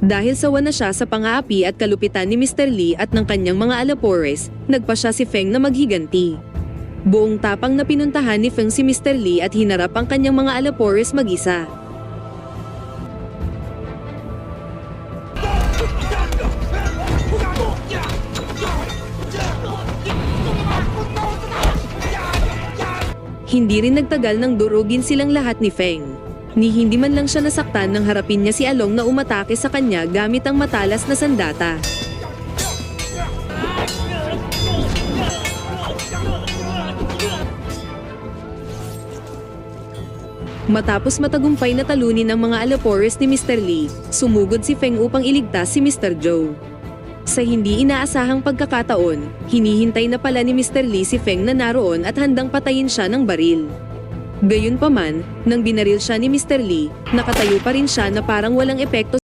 Dahil sawa na siya sa pang-aapi at kalupitan ni Mr. Lee at ng kanyang mga alapores, nagpa siya si Feng na maghiganti. Buong tapang na pinuntahan ni Feng si Mr. Lee at hinarap ang kanyang mga alapores mag-isa. Hindi rin nagtagal nang durugin silang lahat ni Feng. Ni hindi man lang siya nasaktan nang harapin niya si Along na umatake sa kanya gamit ang matalas na sandata. Matapos matagumpay na talunin ang mga alapores ni Mr. Lee, sumugod si Feng upang iligtas si Mr. Zhou. Sa hindi inaasahang pagkakataon, hinihintay na pala ni Mr. Lee si Feng na naroon at handang patayin siya ng baril. Gayunpaman, nang binaril siya ni Mr. Lee, nakatayo pa rin siya na parang walang epekto